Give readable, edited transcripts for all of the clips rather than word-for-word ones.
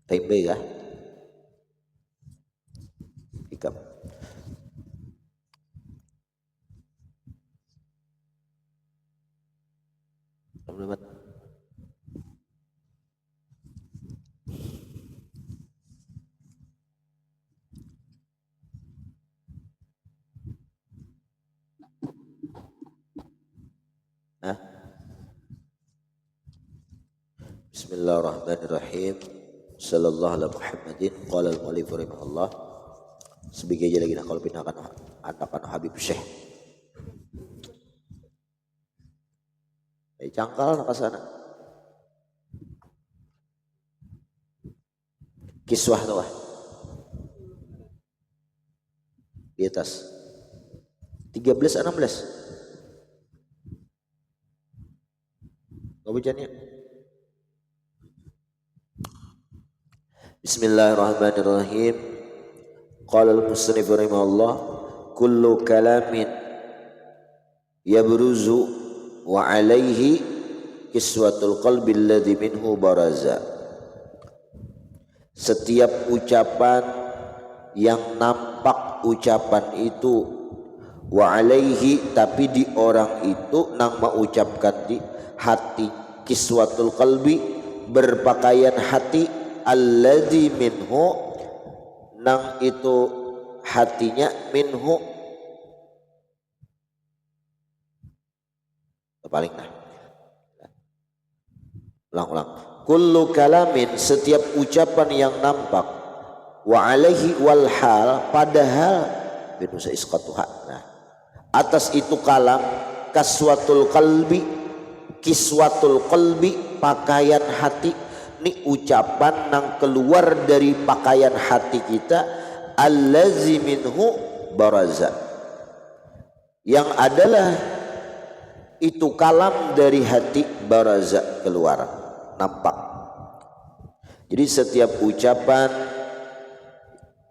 Tempe kah? Hikam. Selamat. Bismillahirrahmanirrahim. Sallallahu ala Muhammadin qala al-mu'allif rahimahullah. Sebagai aja lagi kalau pinakan anakan Habib Syekh. Cangkal nak sana. Kiswah tuh di atas 13-16 nggak bacanya. Bismillahirrahmanirrahim. Qala al-musannif rahimahullah kullu kalamin yabruzu wa alaihi kiswatul qalbi alladhi minhu baraza. Setiap ucapan yang nampak ucapan itu, wa alaihi tapi di orang itu nang mengucapkan di hati, kiswatul qalbi berpakaian hati, alladzi minhu nang itu hatinya minhu paling nah ulang kullu kalamin setiap ucapan yang nampak, wa alaihi wal hal padahal binusa isqatuha nah atas itu kalam kaswatul qalbi kiswatul qalbi pakaian hati ini ucapan yang keluar dari pakaian hati kita, allazi minhu baraza yang adalah itu kalam dari hati, baraza keluar nampak. Jadi setiap ucapan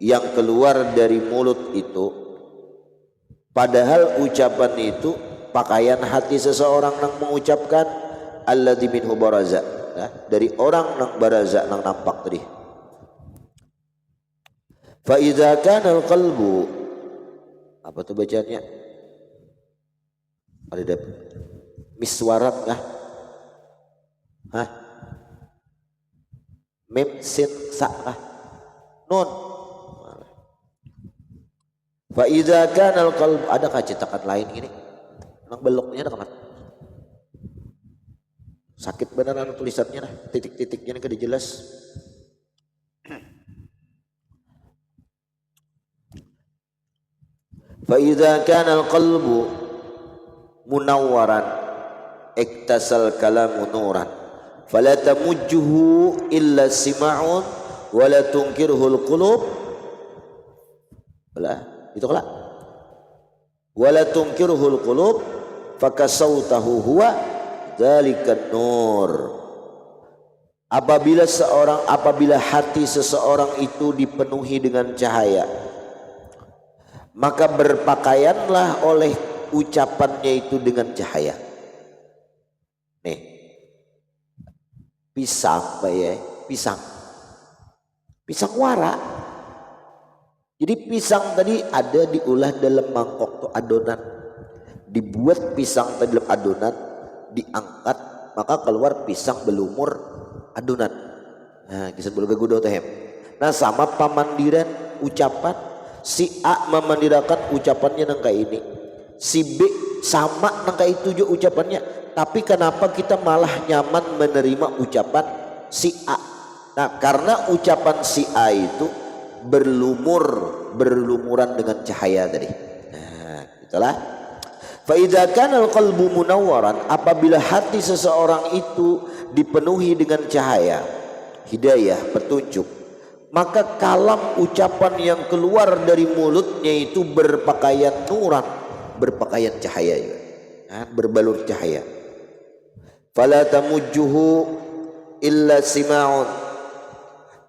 yang keluar dari mulut itu padahal ucapan itu pakaian hati seseorang yang mengucapkan, allazi minhu baraza dari orang nang baraza nang nampak tadi. Fa idza kana al-qalbu apa tuh bacaannya? Ada miswarat kah? Hah? Mim sin sa kah? Nun. Fa idza kana al-qalbu adakah cetakan lain gini? Nang beloknya ada kemana? Sakit beneran tulisannya nah, titik-titiknya kada jelas. Fa idza kana al-qalbu munawwaran iktasal kalamu nuran fala tamujjuhu illa sima'un wa la tunkiruhu al-qulub wala itu kala wala tunkiruhu al-qulub fakasautahu huwa dzalikan nur. Apabila hati seseorang itu dipenuhi dengan cahaya, maka berpakaianlah oleh ucapannya itu dengan cahaya. Nih, pisang, pisang wara. Jadi pisang tadi ada diolah dalam mangkok tuh adonan, dibuat pisang tadi dalam adonan, diangkat maka keluar pisang belumur adonan. Nah, kisah bulu gagudo tehem. Nah, sama pamandiran ucapan si A memandirakan ucapannya nang kayak ini, si B sama nang kayak itu juga ucapannya. Tapi kenapa kita malah nyaman menerima ucapan si A? Nah, karena ucapan si A itu berlumuran dengan cahaya tadi. Nah, itulah. Fa idza kana al-qalbu munawwaran apabila hati seseorang itu dipenuhi dengan cahaya, hidayah, petunjuk, maka kalam ucapan yang keluar dari mulutnya itu berpakaian nuran, berpakaian cahaya juga. Nah, berbalur cahaya. Fala tamujjuhu illa sima'un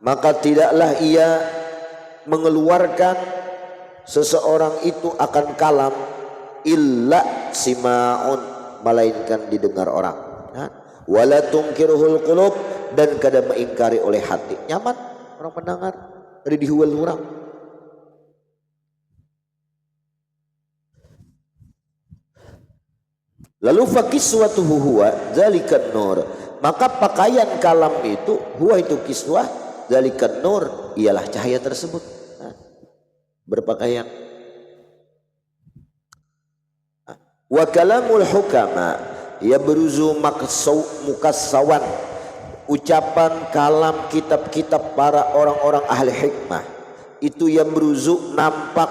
maka tidaklah ia mengeluarkan seseorang itu akan kalam illa sima'un melainkan didengar orang. Wala tunkiruhul qulub dan kada mengingkari oleh hati. Nyaman orang mendengar dari dihual orang. Lalu fakiswatuhu huwa zalikan nur, maka pakaian kalam itu huwa itu kiswah, zalikan nur ialah cahaya tersebut. Nah, berpakaian. Wa kalamul hukama yabruzu mukassawan, ucapan kalam kitab-kitab para orang-orang ahli hikmah itu yabruzu nampak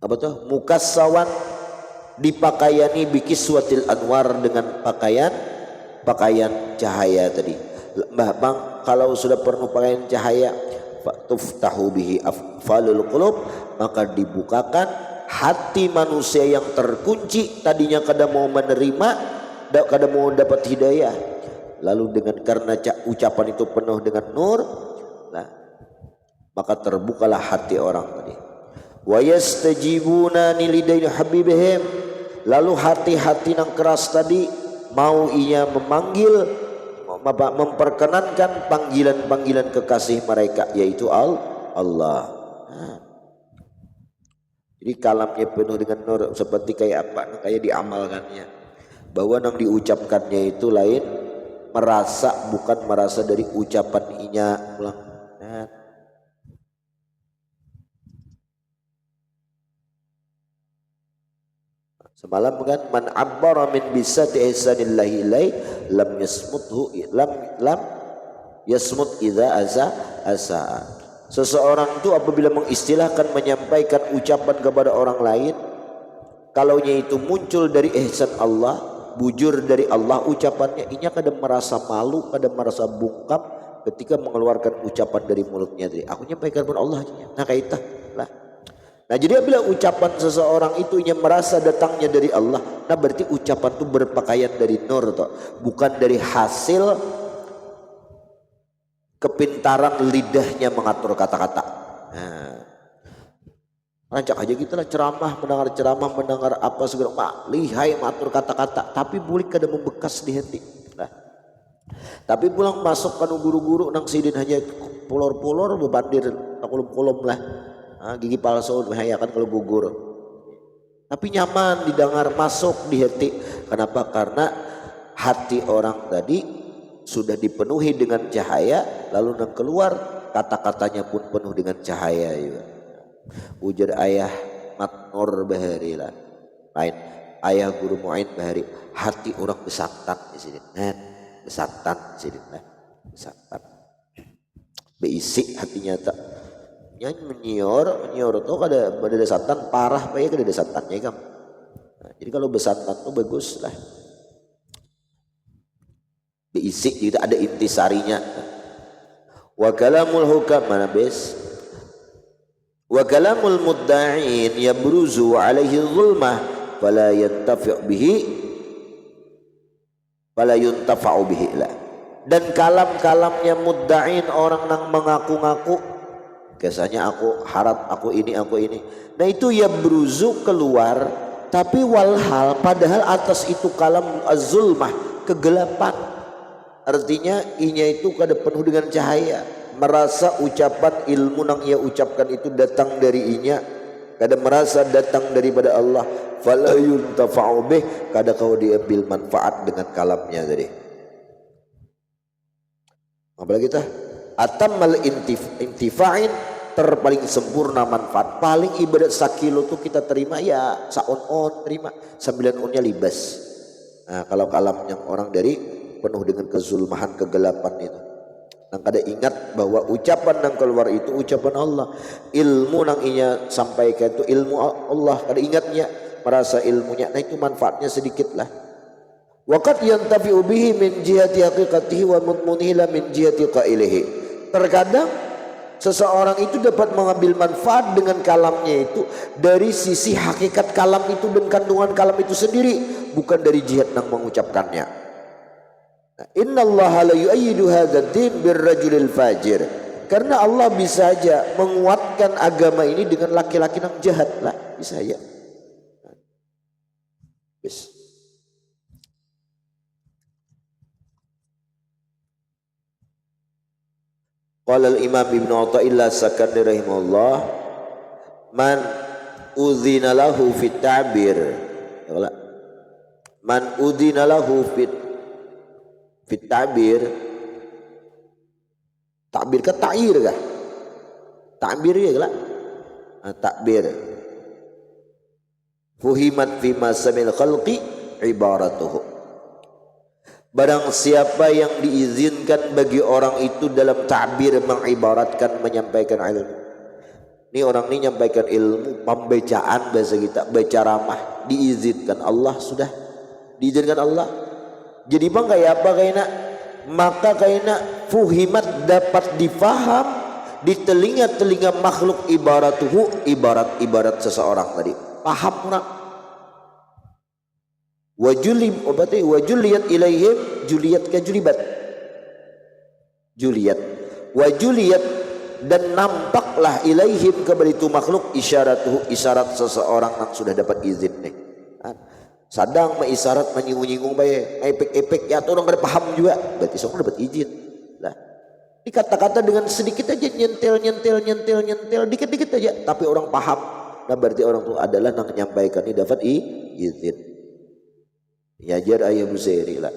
apa tuh mukassawan, dipakaiani bikiswatil anwar, dengan pakaian cahaya tadi. Mbah Bang, kalau sudah perlu pakaian cahaya tuftahu bihi afalul qulub, maka dibukakan hati manusia yang terkunci tadinya kada mau menerima, kada mau dapat hidayah, lalu dengan karena ucapan itu penuh dengan nur, nah, maka terbukalah hati orang tadi. Wa yastajibuna lidaini habibihim, lalu hati-hati yang keras tadi mau ia memanggil, memperkenankan panggilan-panggilan kekasih mereka, yaitu Allah. Nah, jadi kalamnya penuh dengan nur, seperti kayak apa? Kayak diamalkannya, bahwa yang diucapkannya itu lain merasa, bukan merasa dari ucapan inya ulang. Nah, semalam kan man abbara min bisati ihsanillahi ilai lam yasmut idza asa. Seseorang itu apabila mengistilahkan, menyampaikan ucapan kepada orang lain, kalaunya itu muncul dari ihsan Allah, bujur dari Allah ucapannya, inya kadang merasa malu, kadang merasa bungkam ketika mengeluarkan ucapan dari mulutnya tadi. Aku nyampaikan kepada Allah, nah kayak itu lah. Nah jadi apabila ucapan seseorang itu inya merasa datangnya dari Allah, nah berarti ucapan itu berpakaian dari nur toh, bukan dari hasil kepintaran lidahnya mengatur kata-kata. Nah, rancak aja gitu lah, ceramah, mendengar apa segala mak lihai mengatur kata-kata, tapi bulik kada membekas di hati. Nah, tapi pulang masuk kan guru-guru nang sidin hanya pulor-pulor bebandir kolom-kolom lah. Nah, gigi palsu membahayakan kalau gugur. Tapi nyaman didengar, masuk di hati. Kenapa? Karena hati orang tadi sudah dipenuhi dengan cahaya, lalu nang keluar kata-katanya pun penuh dengan cahaya juga. Ujar ayah Matnur Bahari lah, lain ayah guru Mu'in Bahari, hati orang besantan di sini, besantan di sini, besantan, beisi hatinya tak. Nyanyi menyior tuh kada santan parah, pakai kada santannya kan. Nah, jadi kalau besantan tuh bagus lah. Diisi gitu, ada intisarinya. Wa kalamul hukam mana bes? Wa kalamul mudda'in yabruzu alaihi zulmah fala yantafi' bihi fala yuntafa'u bihi lah. Dan kalam-kalamnya mudda'in, orang yang mengaku-ngaku, biasanya aku harap, aku ini. Nah itu yabruzu keluar, tapi walhal padahal atas itu kalam az-zulmah, kegelapan. Artinya inya itu kada penuh dengan cahaya, merasa ucapan ilmu yang ia ucapkan itu datang dari inya, kada merasa datang daripada Allah. Fala yuntafa'u bih, kada kau diambil manfaat dengan kalamnya tadi. Apalagi kita atammal intifa'in, terpaling sempurna manfaat, paling ibadat sakilo tuh kita terima ya saon-on terima, 9 onnya libas. Nah kalau kalam yang orang dari penuh dengan kezulmahan, kegelapan itu, nang kada ingat bahwa ucapan yang keluar itu ucapan Allah, ilmu nang inya sampaikan itu ilmu Allah, kada ingatnya, merasa ilmunya, nah itu manfaatnya sedikit lah. Waqad yantafi'u bihi min jihati haqiqatihi wa mudmunihi min jihati qailihi. Terkadang seseorang itu dapat mengambil manfaat dengan kalamnya itu dari sisi hakikat kalam itu dan kandungan kalam itu sendiri, bukan dari jihad yang mengucapkannya. Innallaha la yu'ayyidu hadzal din birrajulil fajir. Karena Allah bisa saja menguatkan agama ini dengan laki-laki yang jahat lah, bisa ya. Bis. Qala al-Imam Ibnu Athaillah Sakandari rahimahullah, man udzina lahu fit ta'bir, man udzina lahu fit ta'bir, ta'bir ka ta'ir kah? Ta'bir ya lah, ta'bir. Fuhimat fi masamil khalqi ibaratuhu. Barang siapa yang diizinkan bagi orang itu dalam ta'bir mengibaratkan, menyampaikan ilmu. Ini orang ini menyampaikan ilmu, pembacaan bahasa kita, baca ramah, diizinkan Allah, sudah diizinkan Allah. Jadi bang kayak apa kayaknya? Maka kayaknya fuhimat dapat difaham di telinga-telinga makhluk ibaratuhu, ibarat seseorang tadi. Paham orang. Wajulim berarti wajuliyat ilaihim, juliyat ke julibat. Juliyat. Wajuliyat dan nampaklah ilaihim kepada itu makhluk isyaratuhu, isyarat seseorang yang sudah dapat izin nih. Sadang mengisyarat menyinggung-nyinggung bae, epek-epek ya orang kada paham juga, berarti seorang dapat izin. Lah, ini kata-kata dengan sedikit aja nyentil dikit-dikit aja, tapi orang paham. Nah berarti orang itu adalah yang menyampaikan ini dapat izin. Ya jar ayah Busairi lah.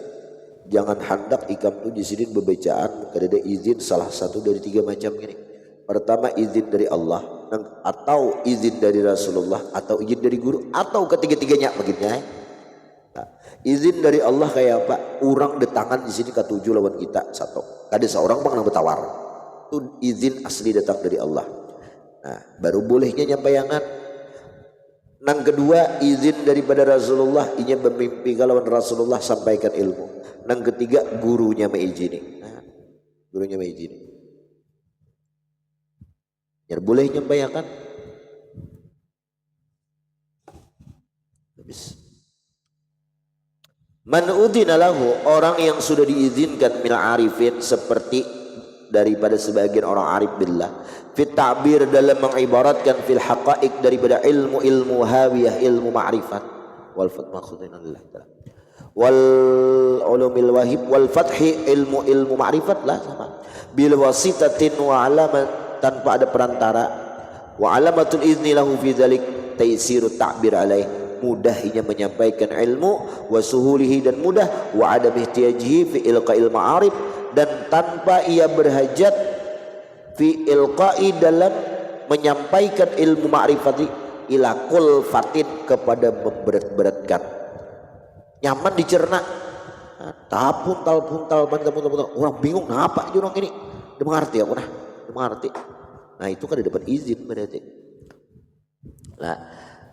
Jangan hendak ikam tu di sini berbacaan kada ada izin salah satu dari 3 macam ini. Pertama izin dari Allah, atau izin dari Rasulullah, atau izin dari guru, atau ketiga-tiganya begini. Nah, izin dari Allah kayak apa? Orang detangan di sini ketujuh lawan kita satu. Kada seorang bang yang bertawar. Itu izin asli datang dari Allah. Nah, baru bolehnya nyampaikan. Nang kedua izin daripada Rasulullah, inya bermimpi kalau Rasulullah sampaikan ilmu. Nang ketiga gurunya mengizini. Nah, gurunya mengizini. Ya boleh nyampaikan. Habis. Man udhina lahu, orang yang sudah diizinkan min arifin, seperti daripada sebagian orang arif billah, fit ta'bir dalam mengibaratkan fil haqa'iq daripada ilmu hawiyah, ilmu ma'rifat, wal fath maksudnya Allah taala, wal ulumil wahib wal fathi, ilmu ma'rifat lah sama, bil wasitatin wa alamat, tanpa ada perantara, wa alamatul izni lahu fi dzalik taysirut ta'bir alaih, mudahnya menyampaikan ilmu, wa suhulihi dan mudah, wa adam ihtiyajihi fi ilqa'il ma'arif, dan tanpa ia berhajat fi ilqa'i dalam menyampaikan ilmu ma'rifati ila kulfatin, kepada memberat-beratkan, nyaman dicerna, puntal orang bingung kenapa orang ini dia mengerti aku dia mengerti. Nah itu kan dapat izin berarti. Nah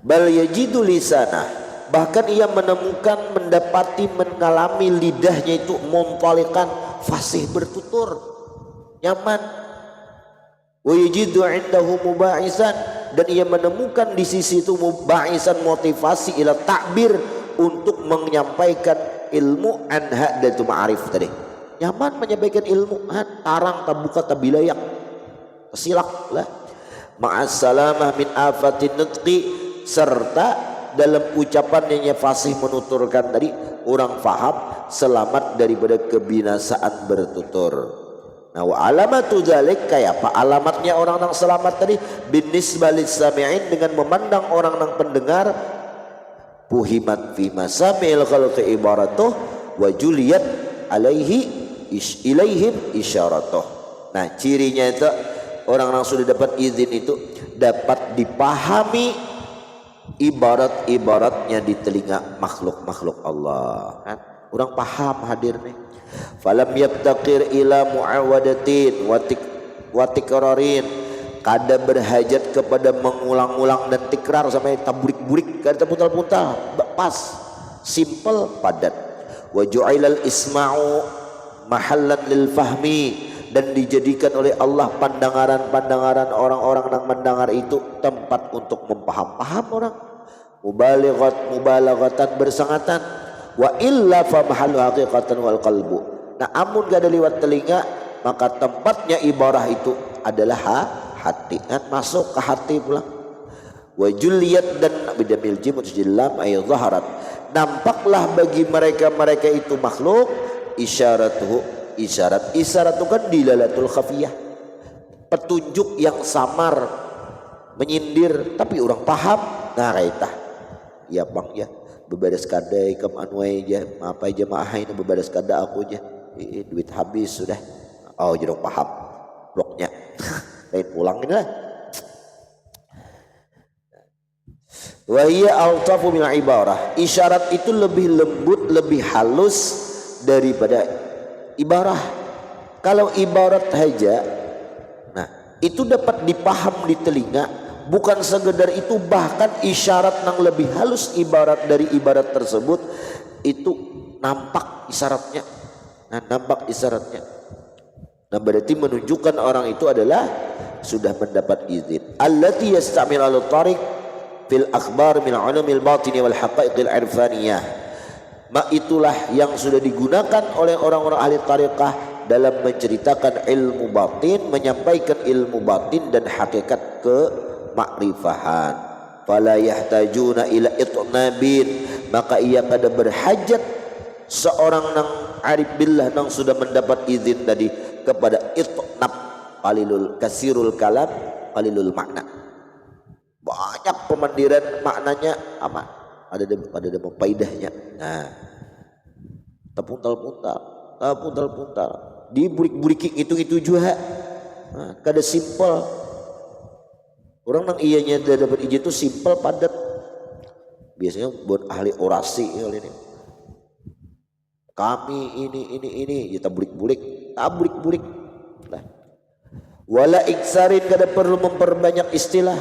bal yajidu lisanah, bahkan ia menemukan, mendapati, mengalami lidahnya itu muntalikan, fasih bertutur, nyaman. Wa yajidu indahu muba'isan, dan ia menemukan di sisi itu muba'isan, motivasi ila takbir, untuk menyampaikan ilmu anha dan ma'arif tadi. Nyaman menyampaikan ilmu, tarang tabuka tabilayak, silak lah. Ma'assalamah min afatin nutqi, serta dalam ucapannya fasih menuturkan tadi, orang faham selamat daripada kebinasaan bertutur. Nah wa alamatu dzalik, kayak apa alamatnya orang yang selamat tadi? Binisbah lis-sami'in, dengan memandang orang yang pendengar, puhimat fi masamil khalqi ibaratuh wa juliyat ilaihim isyaratuh. Nah cirinya itu orang yang sudah dapat izin itu dapat dipahami ibarat-ibaratnya di telinga makhluk-makhluk Allah. Orang paham hadir nih. Falam yabtaqir ila muawadatin wa tikrarin, kada berhajat kepada mengulang-ulang dan tikrar sampai taburik-burik, kada puntal-puntal, pas, simple, padat. Wa ju'ilal isma'u mahallan lil fahmi, dan dijadikan oleh Allah pandangaran orang-orang yang mendengar itu tempat untuk mempaham orang. Mubalaghatan, bersangatan. Wa illa fa mahallu haqiqatan wal qalbu. Nah amun gak ada lewat telinga, maka tempatnya ibarah itu adalah hati, masuk ke hati pula. Wa juliyat, dan bidamil jim lam ay zaharat, nampaklah bagi mereka itu makhluk, isyaratuhu, isyarat itu kan dilalatul khafiyah, petunjuk yang samar, menyindir tapi orang paham. Nah kaitah ya bang ya beberes kadai kem anuai aja apa aja maahain beberes kada aku aja duit habis sudah. Oh jadi orang paham bloknya lain pulang ini lah. Wa hiya altafu min ibarah, isyarat itu lebih lembut lebih halus daripada ibarah. Kalau ibarat saja, nah itu dapat dipaham di telinga, bukan sekedar itu, bahkan isyarat yang lebih halus ibarat dari ibarat tersebut itu nampak isyaratnya. Nah nampak isyaratnya, nah berarti menunjukkan orang itu adalah sudah mendapat izin. Allati yastamil ala tariq fil akhbar min ulumil batini wal haqaiqil irfaniyah, itulah yang sudah digunakan oleh orang-orang ahli tariqah dalam menceritakan ilmu batin, menyampaikan ilmu batin dan hakikat kemakrifahan. Fala yahtajuna ila itnabin, maka ia kada berhajat seorang nang arif billah nang sudah mendapat izin tadi kepada itnab, qalilul kasirul kalam qalilul makna. Banyak pemandiran maknanya aman, ada faedahnya. Nah, puntal di burik-burik itu juga. Nah, kada simpel. Orang nang iyanya dapat izin itu simpel padat. Biasanya buat ahli orasi kali ini. Kami ini kita burik-burik. Nah. Wala iksarin, kada perlu memperbanyak istilah.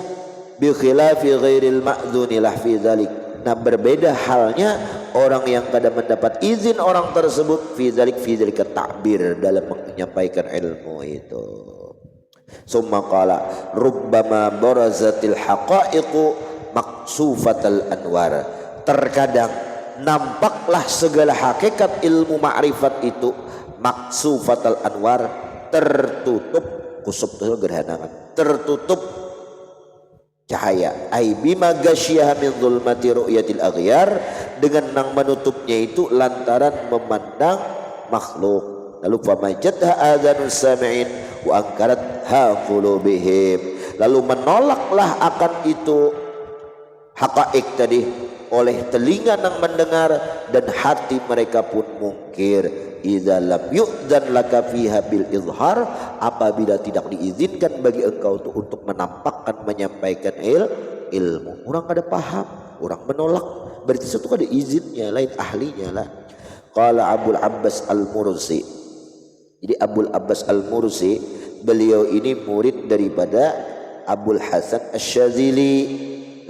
Bi khilafi ghairil ma'dzuni lah fi dzalik. Nah berbeda halnya orang yang kada mendapat izin orang tersebut fi dzalik ta'bir dalam menyampaikan ilmu itu. Summa qala rubbama barazatil haqa'iqu maqsufatal anwar. Terkadang nampaklah segala hakikat ilmu ma'rifat itu maqsufatal anwar, tertutup, kusub itu gerhana, tertutup cahaya. Ai bima gasyiha min zulmati ru'yatil aghyar, dengan nang menutupnya itu lantaran memandang makhluk. Lalu famajatha adhanus sami'in wa angkarat ha qulubihim, lalu menolaklah akan itu haqa'iq tadi oleh telinga nang mendengar dan hati mereka pun mungkir. Idza lam yu'dzan laka fiha bil izhar, apabila tidak diizinkan bagi engkau untuk menampakkan menyampaikan ilmu, orang kada paham, orang menolak, berarti itu ada izinnya, lain ahlinya lah. Qala Abul Abbas Al-Mursi. Jadi Abul Abbas Al-Mursi beliau ini murid daripada Abul Hasan Asy-Syadzili.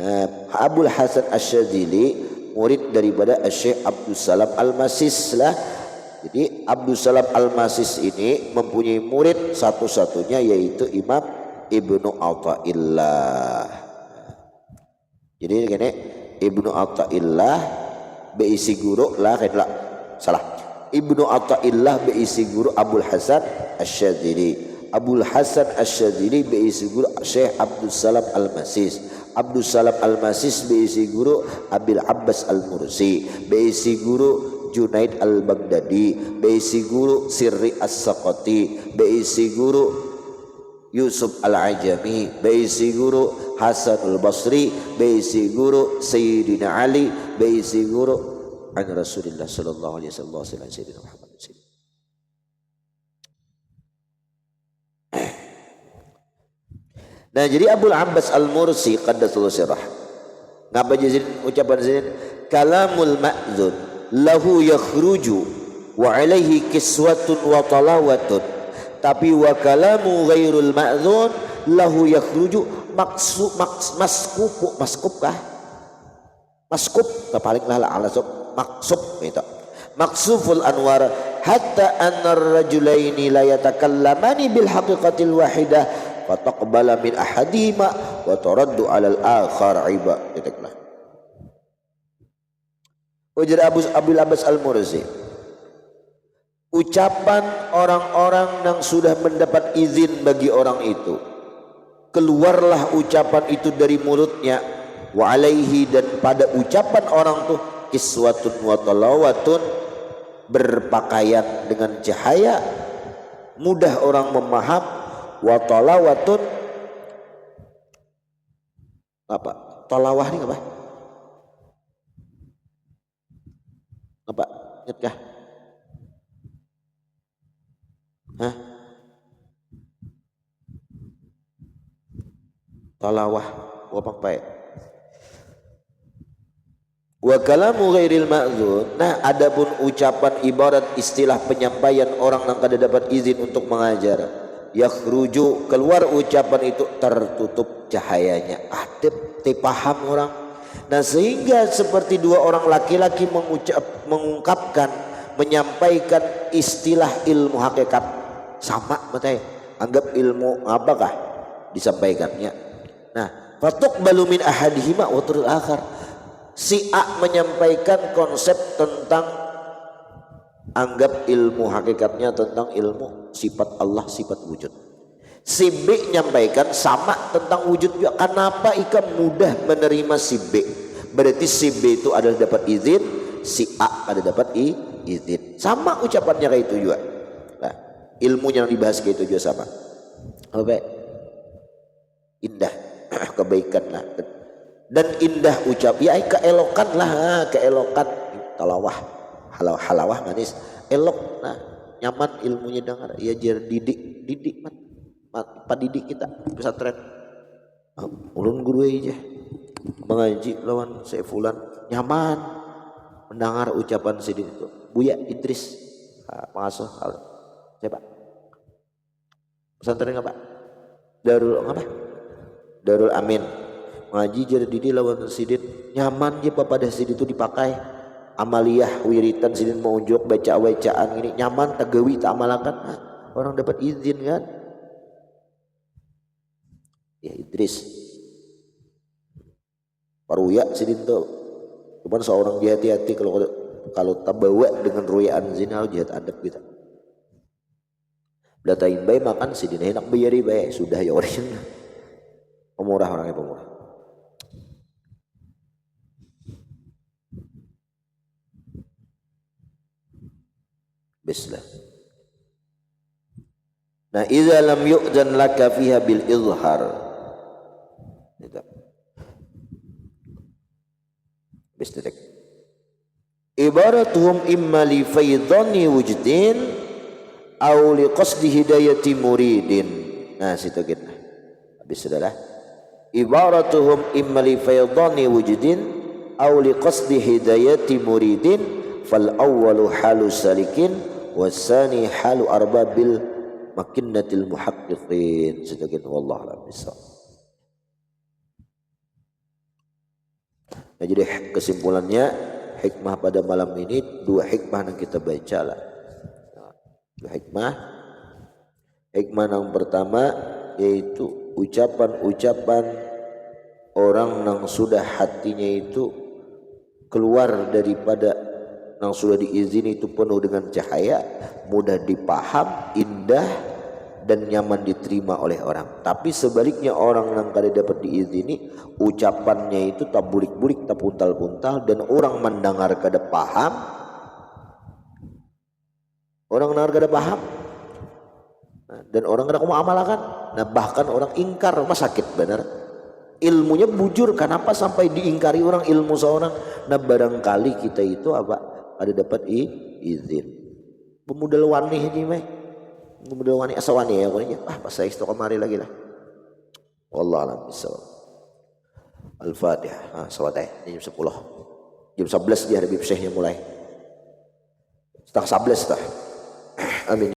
Nah, Abul Hasan Asy-Syadzili murid daripada Syekh Abdus Salam Al-Masis lah. Jadi Abdus Salam Al-Masis ini mempunyai murid satu-satunya yaitu Imam Ibnu Athaillah. Jadi gini, Ibnu Athaillah beisi guru lah, salah. Ibnu Athaillah beisi guru Abul Hasan Asy-Syadzili. Abul Hasan Asy-Syadzili beisi guru Syekh Abdus Salam Al-Masis. Abdus Salam Al-Masis beisi guru Abil Abbas Al-Mursi, beisi guru Junaid Al-Baghdadi, beisi guru Sirri As-Saqati, beisi guru Yusuf Al-Ajami, beisi guru Hasanul Basri, beisi guru Sayyidina Ali, beisi guru an Rasulullah sallallahu alaihi wasallam Sayyidina Muhammad. Nah jadi Abul Abbas Al-Mursi qaddasallahu sirrah, ngapa jadi ucapan sini kalamul ma'dzun lahu yakhruju wa alaihi kiswatun wa talawatun, tapi wa kalamu ghairul ma'dzun lahu yakhruju maskup paling lah alasuk maksub itu maksuful anwar hatta anna ar-rajulaini la yatakallamani bil haqiqatil wahidah fataqbala min ahadima wa taraddu alal akhar iba. Ujar Abul Abbas Al-Mursi, ucapan orang-orang yang sudah mendapat izin bagi orang itu, keluarlah ucapan itu dari mulutnya, wa alaihi, dan pada ucapan orang tuh kiswatun wa talawatun, berpakaian dengan cahaya, mudah orang memaham, Wa talawatun apa? Talawah ini apa? Apa? Ingat kah? Hah? Talawah apa baik? Wa kalamu ghairil ma'zun. Nah, adapun ucapan ibarat istilah penyampaian orang yang kada dapat izin untuk mengajar, yakhruju keluar ucapan itu tertutup cahayanya. Adep paham orang. Nah, sehingga seperti dua orang laki-laki mengungkapkan, menyampaikan istilah ilmu hakikat sama betul. Anggap ilmu apakah disampaikannya. Nah, fatuqbalu min ahadihima wa turul akhar. Si A menyampaikan konsep tentang anggap ilmu hakikatnya tentang ilmu sifat Allah, sifat wujud. Si B menyampaikan sama tentang wujud juga. Kenapa Ika mudah menerima si B? Berarti si B itu adalah dapat izin, si A ada dapat izin. Sama ucapannya kayak itu juga. Nah, ilmunya yang dibahas kayak itu juga sama. Oke. Indah, kebaikan lah. Dan indah ucap ya keelokan lah, keelokan talawah halawah manis elok, nah nyaman ilmunya dengar ya jar didik pak didik kita pesantren ulun guru aja mengaji lawan saya fulan nyaman mendengar ucapan sidin itu Buya Idris pengasuh siapa pesantren apa Darul Amin ngaji jadi didi lawan sidin nyaman je pada sidin itu dipakai amaliyah wiritan sidin mau unjuk bacaan ini nyaman tagawi tak amalakan orang dapat izin kan ya Idris paruya sidin tuh cuman seorang dia hati-hati kalau tak bawa dengan ruyaan zina jihad adab kita datain bayi makan sidin enak bayari bayi sudah ya orang pemurah orangnya pemurah. Bismillah. Nah, idza lam yu'dan laka fiha bil izhar. Itu. Bismillah. Ibaratuhum imma li faydani wujdin aw li qasdi hidayati muridin. Nah, situ kita. Bismillah. Ibaratuhum imma li faydani wujdin aw li qasdi hidayati muridin fal awwalu halu salikin wasani halu arbabil makinnatil muhaqqiqin. Sedikit wallahu a'lam bishawab. Nah, jadi kesimpulannya hikmah pada malam ini dua hikmah yang kita baca lah. Dua hikmah. Hikmah yang pertama yaitu ucapan-ucapan orang yang sudah hatinya itu keluar daripada yang sudah diizini itu penuh dengan cahaya, mudah dipaham, indah dan nyaman diterima oleh orang. Tapi sebaliknya orang yang kada dapat diizini, ucapannya itu tak bulik-bulik, tak puntal-puntal dan orang mendengar kada paham. Orang mendengar kada paham. Dan orang kada mau amalkan. Nah, bahkan orang ingkar, mah sakit benar. Ilmunya bujur, kenapa sampai diingkari orang ilmu seorang? Nah, barangkali kita itu apa? Ada dapat izin. Pemuda wani ini mah. Pemuda wani asawani ya pokoknya. Pas saya itu kemari lagi lah. Wallahu a'lam bishawab. Al-Fatihah. Sawatai jam 10. Jam 11 dia Habib Syekhnya mulai. Setengah 11 dah. Amin.